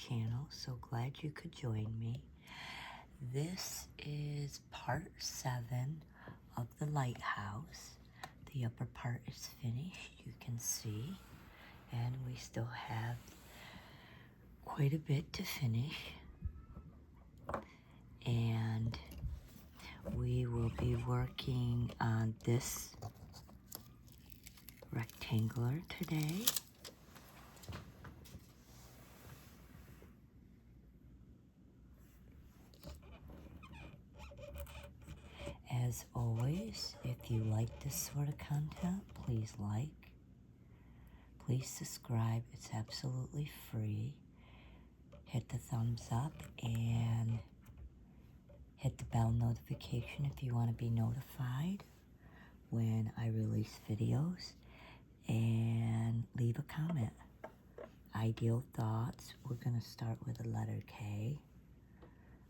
channel. So glad you could join me. This is part 7 of the Lighthouse. The upper part is finished, you can see, and we still have quite a bit to finish. And we will be working on this rectangular today. As always, if you like this sort of content, please like, please subscribe, it's absolutely free. Hit the thumbs up and hit the bell notification if you want to be notified when I release videos, and leave a comment. Ideal thoughts, we're going to start with the letter K.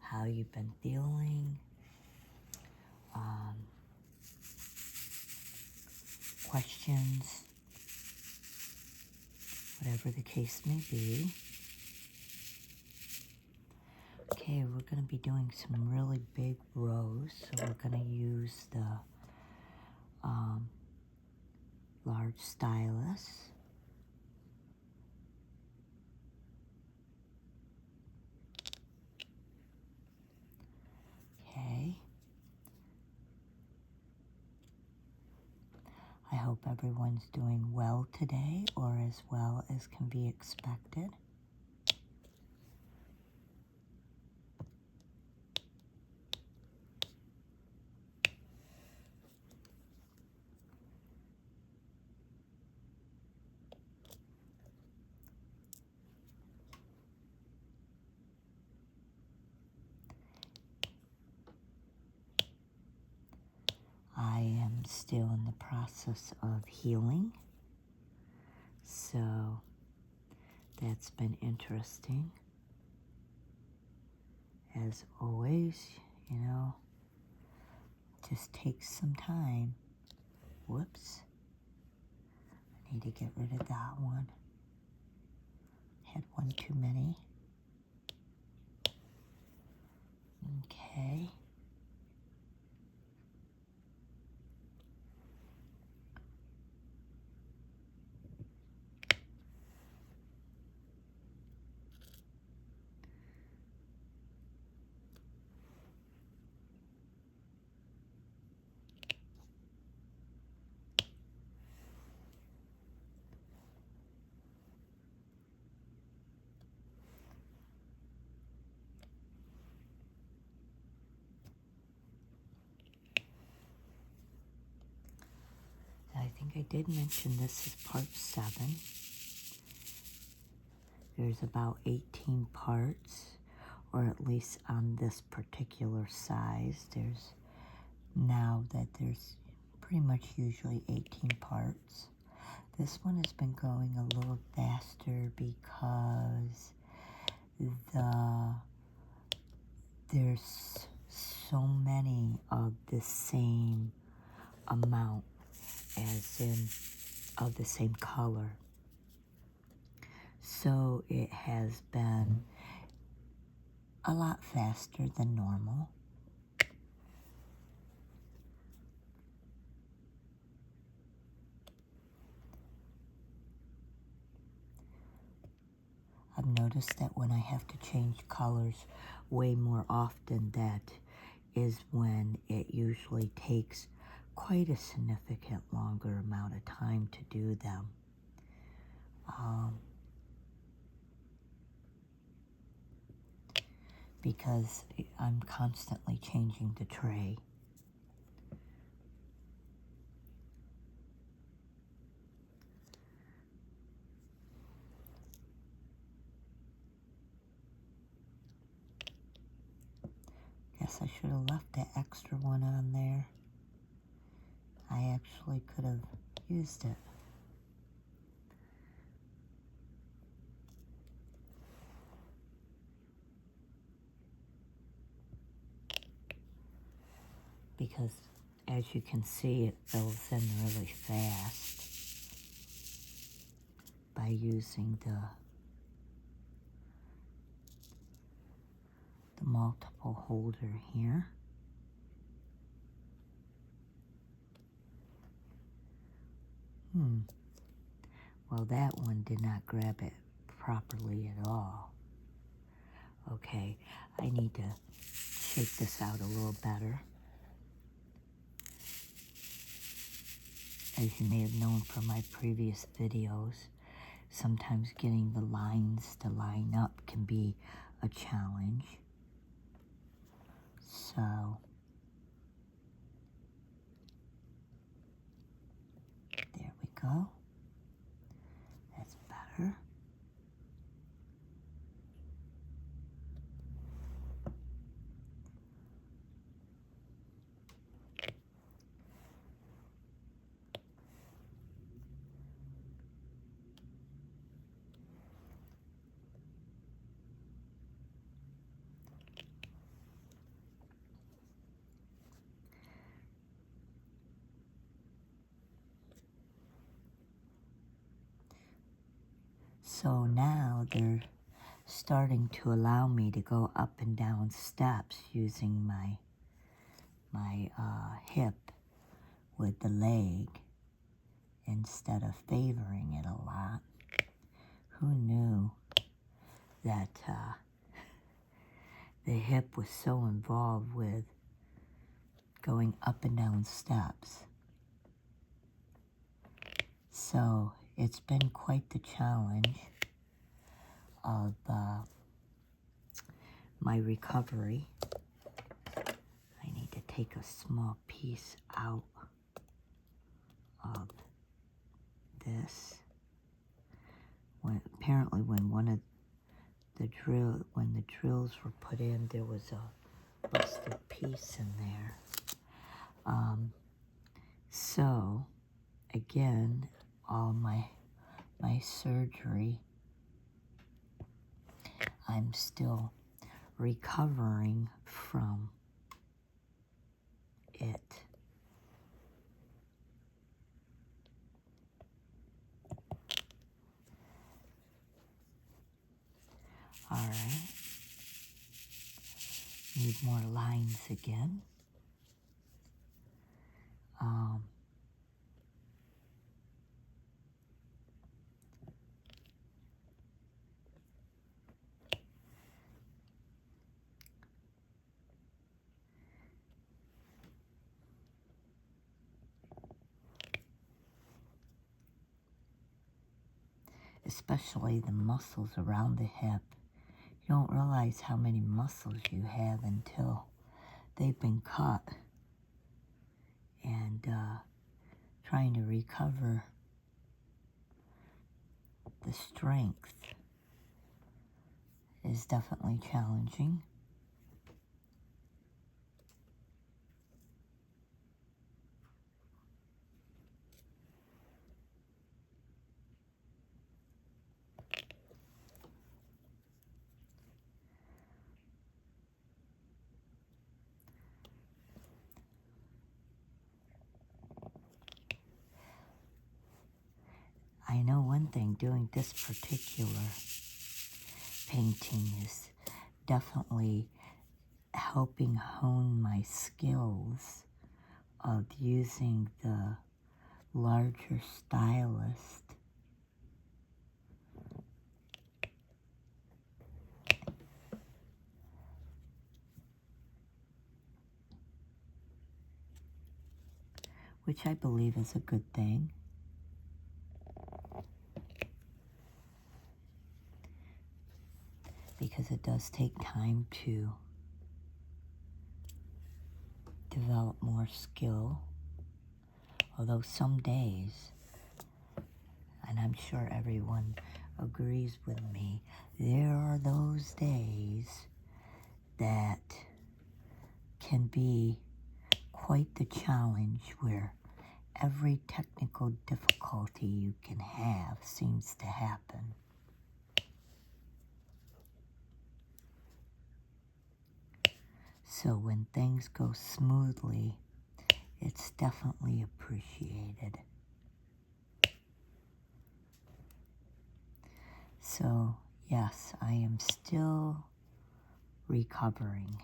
How you've been feeling, questions, whatever the case may be. Okay, we're going to be doing some really big rows, so we're going to use the large stylus. Okay. I hope everyone's doing well today, or as well as can be expected. I am still in the process of healing, so that's been interesting. As always, you know, just takes some time. Whoops. I need to get rid of that one. Had one too many. Okay. I think I did mention this is part 7. There's about 18 parts, or at least on this particular size. There's pretty much usually 18 parts. This one has been going a little faster because there's so many of the same amount, as in of the same color. So it has been a lot faster than normal. I've noticed that when I have to change colors way more often, that is when it usually takes quite a significant longer amount of time to do them. Because I'm constantly changing the tray. Guess I should have left that extra one on there. I actually could have used it. Because as you can see, it fills in really fast by using the the multiple holder here. Well, that one did not grab it properly at all. Okay, I need to shake this out a little better. As you may have known from my previous videos, sometimes getting the lines to line up can be a challenge. So, there we go. That's better. So now they're starting to allow me to go up and down steps using my hip with the leg instead of favoring it a lot. Who knew that the hip was so involved with going up and down steps? So it's been quite the challenge of my recovery. I need to take a small piece out of this. Apparently when the drills were put in, there was a busted piece in there. So again, all my surgery, I'm still recovering from it. All right. Need more lines again. Especially the muscles around the hip. You don't realize how many muscles you have until they've been cut. And trying to recover the strength is definitely challenging. I know one thing, doing this particular painting is definitely helping hone my skills of using the larger stylus. Which I believe is a good thing. Because it does take time to develop more skill. Although some days, and I'm sure everyone agrees with me, there are those days that can be quite the challenge where every technical difficulty you can have seems to happen. So when things go smoothly, it's definitely appreciated. So yes, I am still recovering.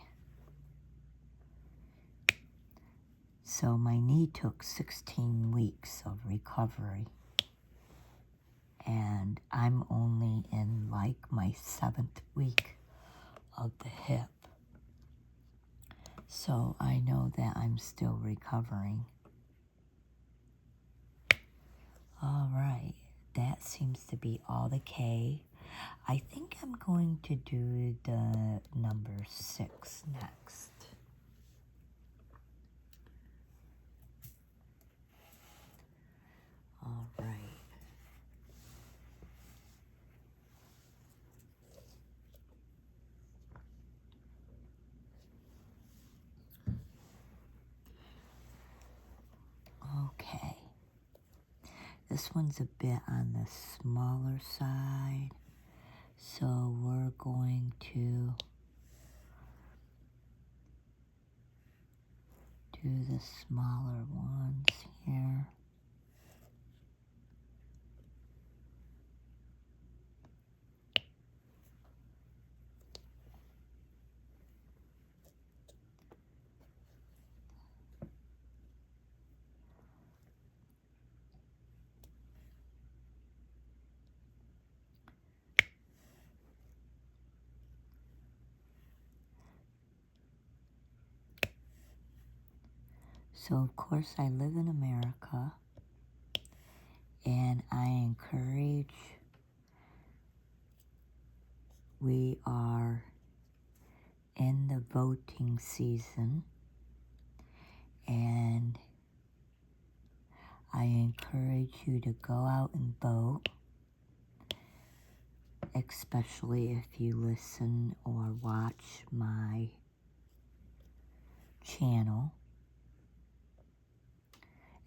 So my knee took 16 weeks of recovery, and I'm only in like my 7th week of the hip. So I know that I'm still recovering. All right, that seems to be all the K. I think I'm going to do the number 6 next. All right. Okay. This one's a bit on the smaller side, so we're going to do the smaller ones here. So, of course, I live in America, and I encourage, we are in the voting season, and I encourage you to go out and vote, especially if you listen or watch my channel,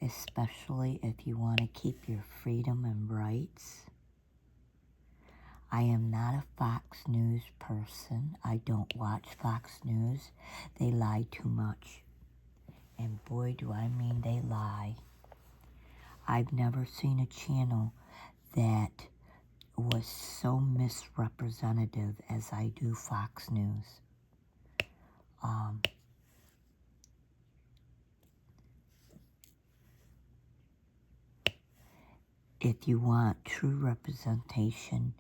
especially if you want to keep your freedom and rights. I am not a Fox News person. I don't watch Fox News. They lie too much. And boy, do I mean they lie. I've never seen a channel that was so misrepresentative as I do Fox News. If you want true representation,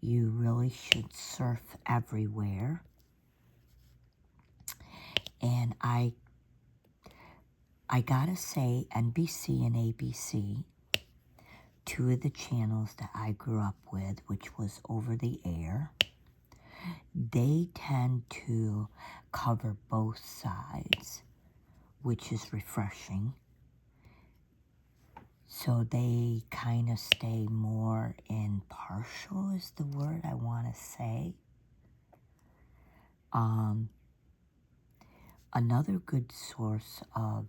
you really should surf everywhere. And I gotta say, NBC and ABC, two of the channels that I grew up with, which was over the air, they tend to cover both sides, which is refreshing. So they kind of stay more impartial is the word I want to say. Another good source of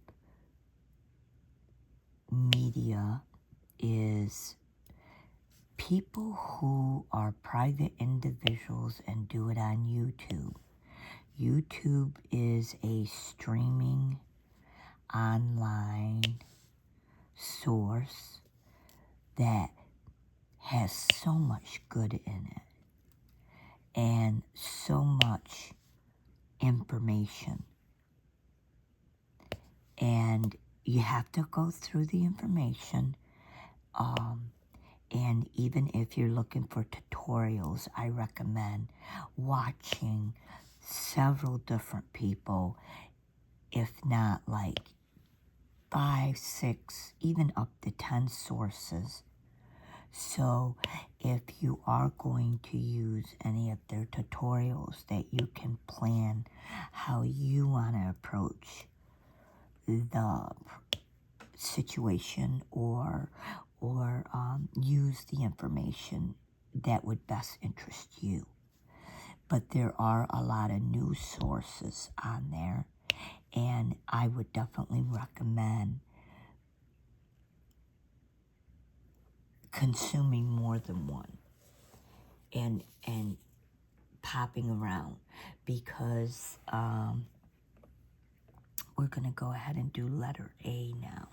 media is people who are private individuals and do it on YouTube. YouTube is a streaming online source that has so much good in it and so much information. And you have to go through the information. And even if you're looking for tutorials, I recommend watching several different people, if not like 5, 6, even up to 10 sources. So if you are going to use any of their tutorials, that you can plan how you want to approach the situation or use the information that would best interest you. But there are a lot of news sources on there, and I would definitely recommend consuming more than one and popping around, because we're going to go ahead and do letter A now.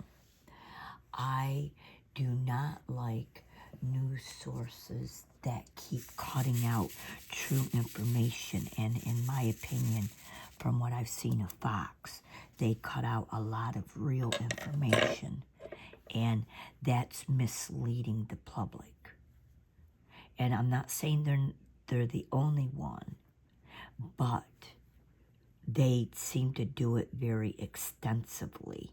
I do not like news sources that keep cutting out true information. And in my opinion, from what I've seen of Fox, they cut out a lot of real information. And that's misleading the public. And I'm not saying they're the only one, but they seem to do it very extensively.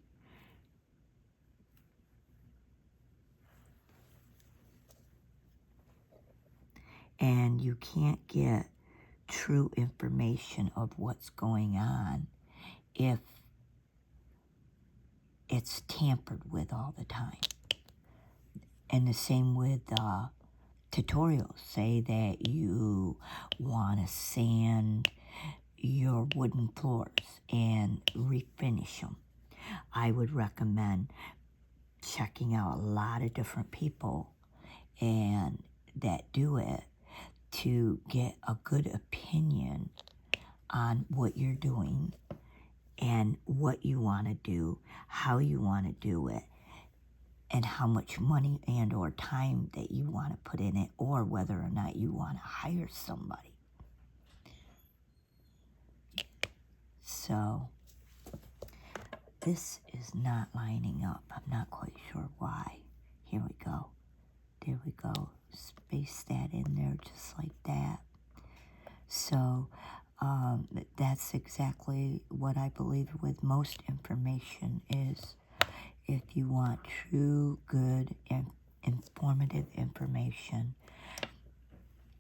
And you can't get true information of what's going on if it's tampered with all the time. And the same with tutorials. Say that you want to sand your wooden floors and refinish them. I would recommend checking out a lot of different people and that do it to get a good opinion on what you're doing and what you want to do, how you want to do it, and how much money and or time that you want to put in it, or whether or not you want to hire somebody. So this is not lining up. I'm not quite sure why. Here we go. There we go. Space that in there just like that. So that's exactly what I believe with most information is. If you want true, good, and informative information,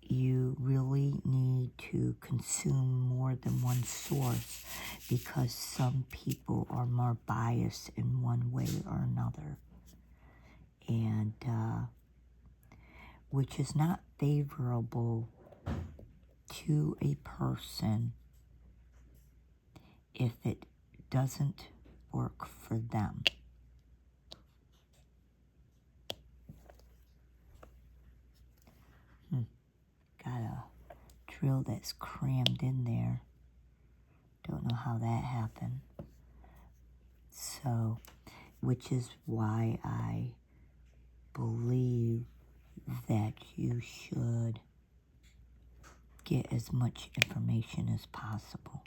you really need to consume more than one source, because some people are more biased in one way or another, and which is not favorable to a person if it doesn't work for them. Got a drill that's crammed in there. Don't know how that happened. So, which is why I believe that you should get as much information as possible.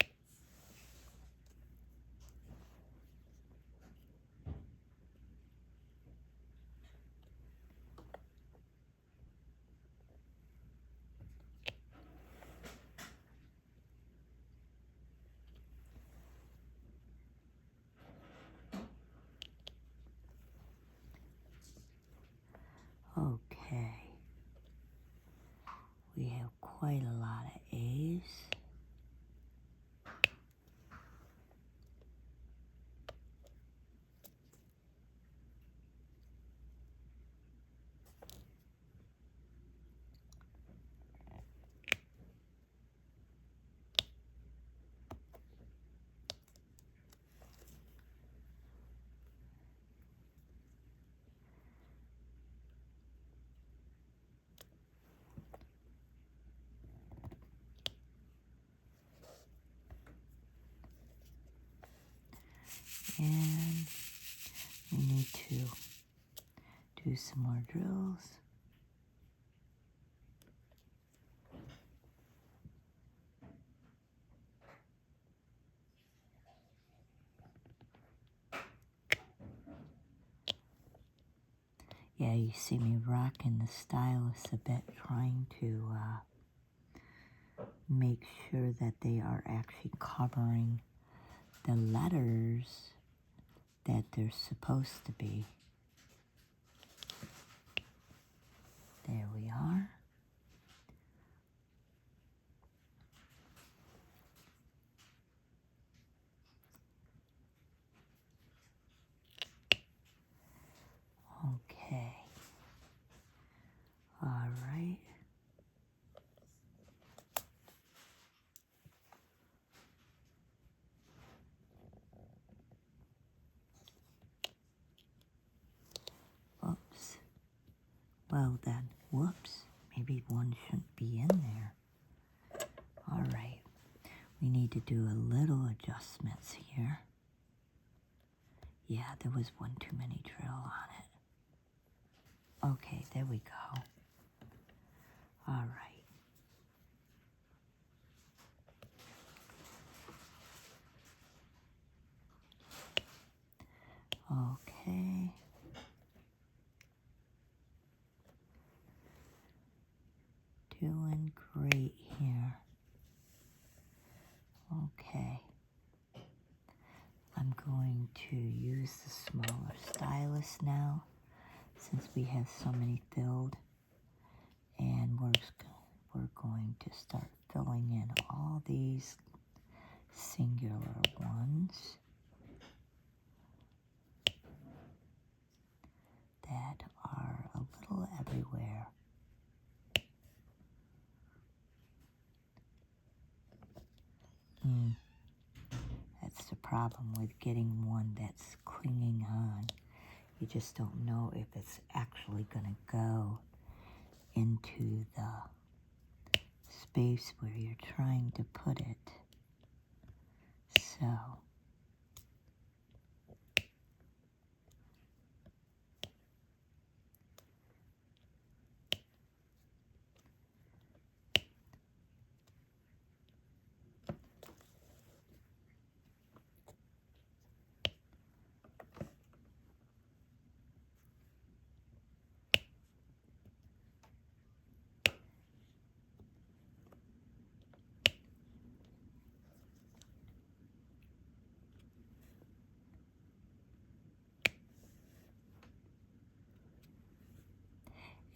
Okay, we have quite a lot of A's. And we need to do some more drills. Yeah, you see me rocking the stylus a bit, trying to make sure that they are actually covering the letters that they're supposed to be. There we are. Okay. All right. Whoops. Well then, whoops. Maybe one shouldn't be in there. All right. We need to do a little adjustments here. Yeah, there was one too many drill on it. Okay, there we go. All right. Okay. Doing great here. Okay. I'm going to use the smaller stylus now, since we have so many filled, and we're going to start filling in all these singular ones that are a little everywhere. That's the problem with getting one that's clinging on. You just don't know if it's actually going to go into the space where you're trying to put it. So,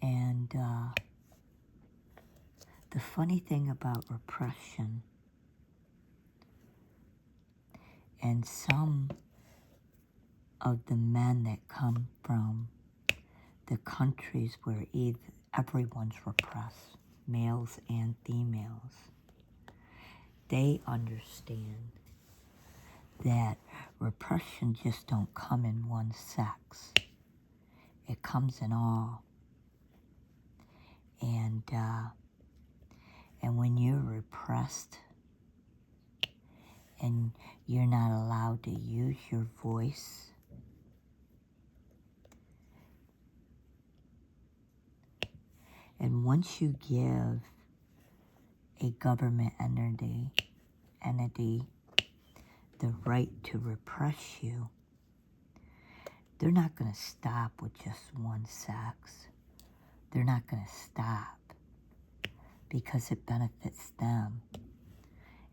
and the funny thing about repression, and some of the men that come from the countries where everyone's repressed, males and females, they understand that repression just don't come in one sex. It comes in all. And when you're repressed and you're not allowed to use your voice, and once you give a government entity the right to repress you, they're not going to stop with just one sex. They're not going to stop because it benefits them.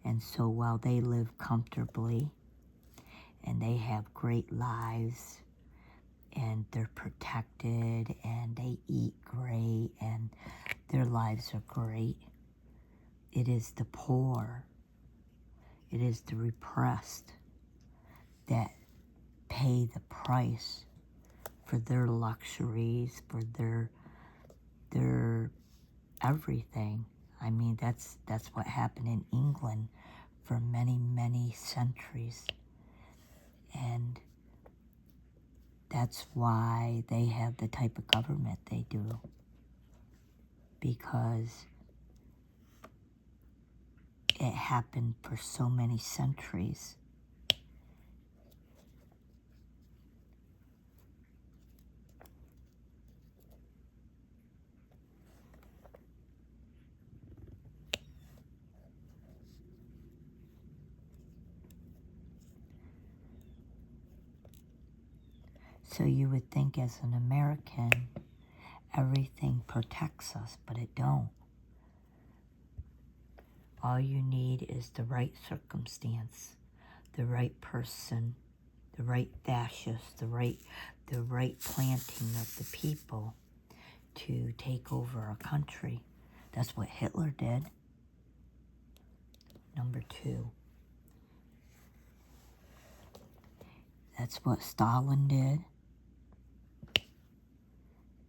And so while they live comfortably and they have great lives and they're protected and they eat great and their lives are great, it is the poor, it is the repressed that pay the price for their luxuries, for their everything. I mean, that's what happened in England for many, many centuries. And that's why they have the type of government they do. Because it happened for so many centuries. So you would think as an American, everything protects us, but it don't. All you need is the right circumstance, the right person, the right fascist, the right planting of the people to take over a country. That's what Hitler did. Number 2. That's what Stalin did.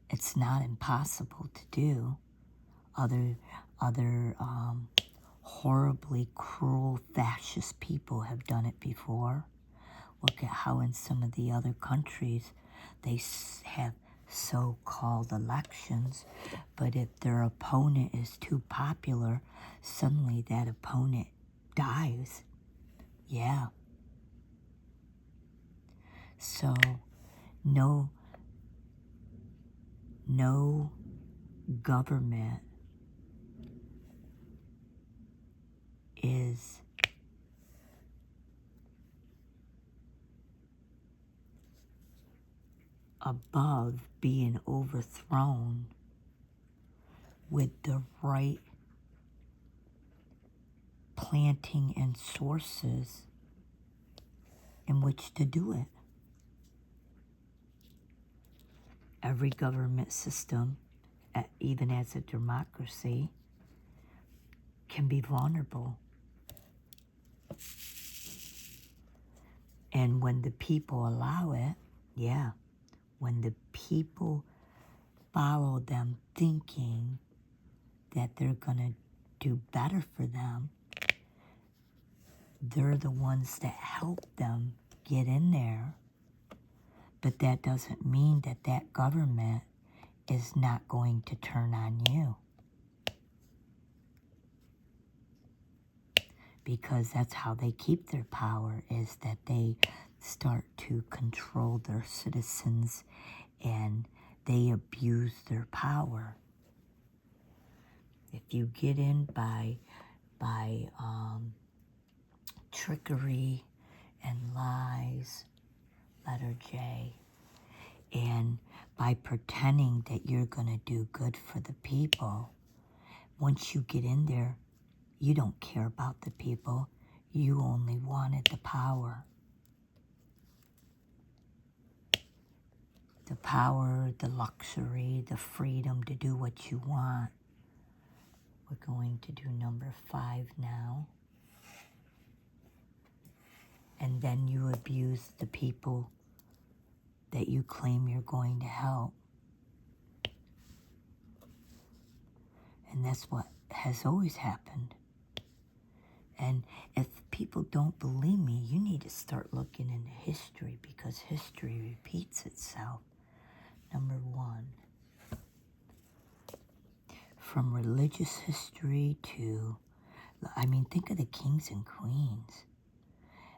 It's not impossible to do. Other horribly cruel fascist people have done it before. Look at how in some of the other countries they have so-called elections, but if their opponent is too popular, suddenly that opponent dies. Yeah. So no government above being overthrown with the right planting and sources in which to do it. Every government system, even as a democracy, can be vulnerable. And when the people allow it, yeah, when the people follow them thinking that they're going to do better for them, they're the ones that help them get in there. But that doesn't mean that that government is not going to turn on you. Because that's how they keep their power, is that they start to control their citizens and they abuse their power. If you get in by trickery and lies, letter J, and by pretending that you're going to do good for the people, once you get in there, you don't care about the people. You only wanted the power. The power, the luxury, the freedom to do what you want. We're going to do number 5 now. And then you abuse the people that you claim you're going to help. And that's what has always happened. And if people don't believe me, you need to start looking into history, because history repeats itself. Number 1. From religious history to, think of the kings and queens.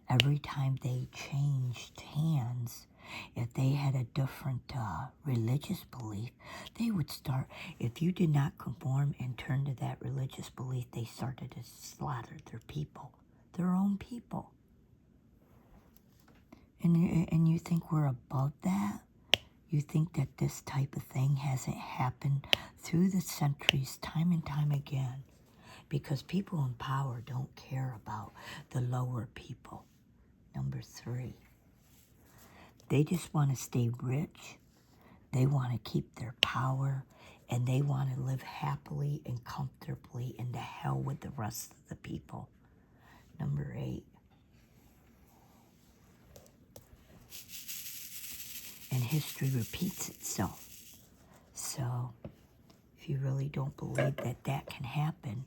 Every time they changed hands, if they had a different religious belief, they would start, if you did not conform and turn to that religious belief, they started to slaughter their people, their own people. And you think we're above that? You think that this type of thing hasn't happened through the centuries, time and time again? Because people in power don't care about the lower people. Number 3. They just want to stay rich. They want to keep their power. And they want to live happily and comfortably, and to hell with the rest of the people. Number 8. And history repeats itself. So, if you really don't believe that that can happen,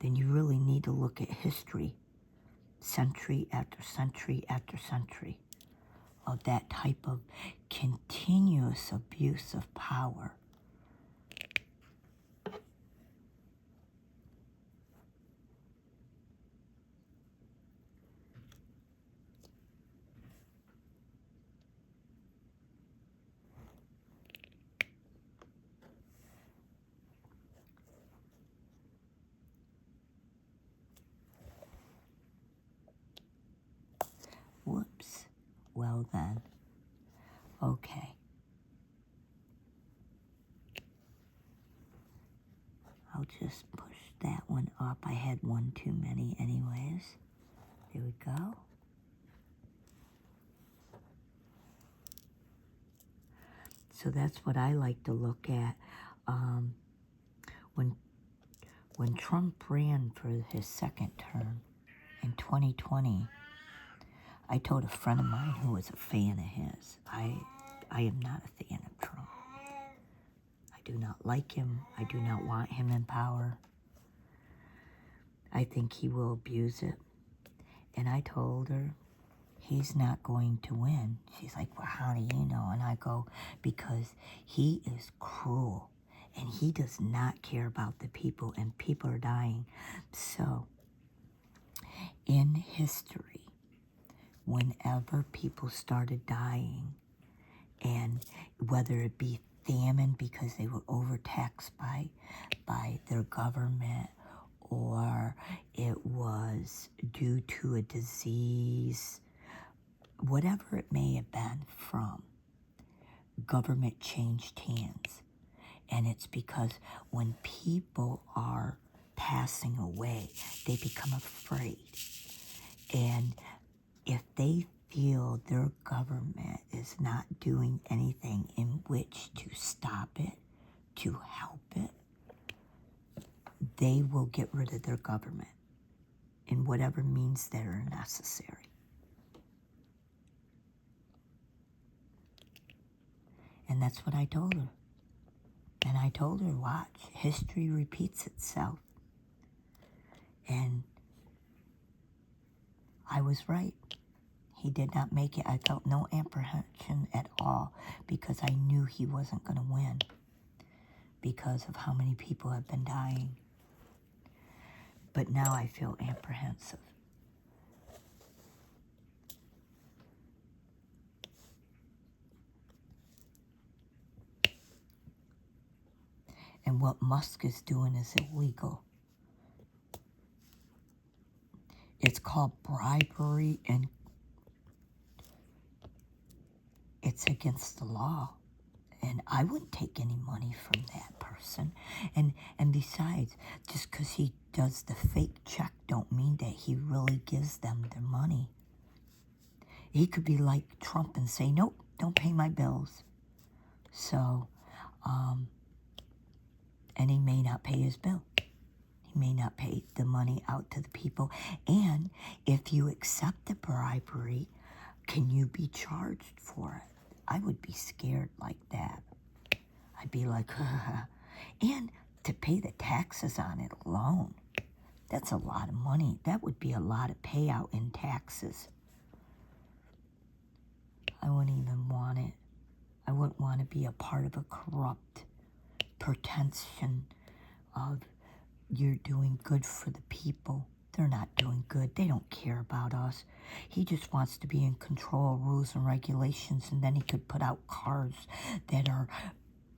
then you really need to look at history, century after century after century, of that type of continuous abuse of power. Whoops. Well then. Okay. I'll just push that one up. I had one too many anyways. There we go. So that's what I like to look at. When Trump ran for his second term in 2020, I told a friend of mine who was a fan of his, I am not a fan of Trump. I do not like him. I do not want him in power. I think he will abuse it. And I told her, he's not going to win. She's like, well, how do you know? And I go, because he is cruel. And he does not care about the people, and people are dying. So, in history, whenever people started dying, and whether it be famine because they were overtaxed by their government, or it was due to a disease, whatever it may have been from, government changed hands. And it's because when people are passing away, they become afraid. And if they feel their government is not doing anything in which to stop it, to help it, they will get rid of their government in whatever means that are necessary. And that's what I told her. And I told her, watch, history repeats itself. And I was right. He did not make it. I felt no apprehension at all because I knew he wasn't going to win because of how many people have been dying. But now I feel apprehensive. And what Musk is doing is illegal. It's called bribery, and it's against the law. And I wouldn't take any money from that person. And besides, just because he does the fake check don't mean that he really gives them their money. He could be like Trump and say, nope, don't pay my bills. So, and he may not pay his bill. He may not pay the money out to the people. And if you accept the bribery, can you be charged for it? I would be scared like that. I'd be like, and to pay the taxes on it alone, that's a lot of money. That would be a lot of payout in taxes. I wouldn't even want it. I wouldn't want to be a part of a corrupt pretension of you're doing good for the people. They're not doing good. They don't care about us. He just wants to be in control of rules and regulations, and then he could put out cars that are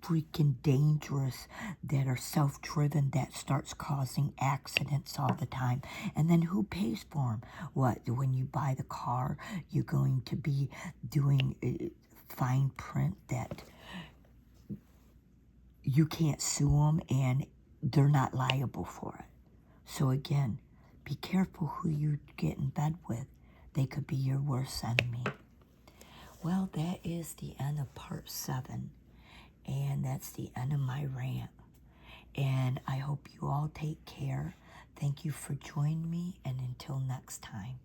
freaking dangerous, that are self-driven, that starts causing accidents all the time. And then who pays for them? What, when you buy the car, you're going to be doing fine print that you can't sue them and they're not liable for it. So again, be careful who you get in bed with. They could be your worst enemy. Well, that is the end of part 7. And that's the end of my rant. And I hope you all take care. Thank you for joining me. And until next time.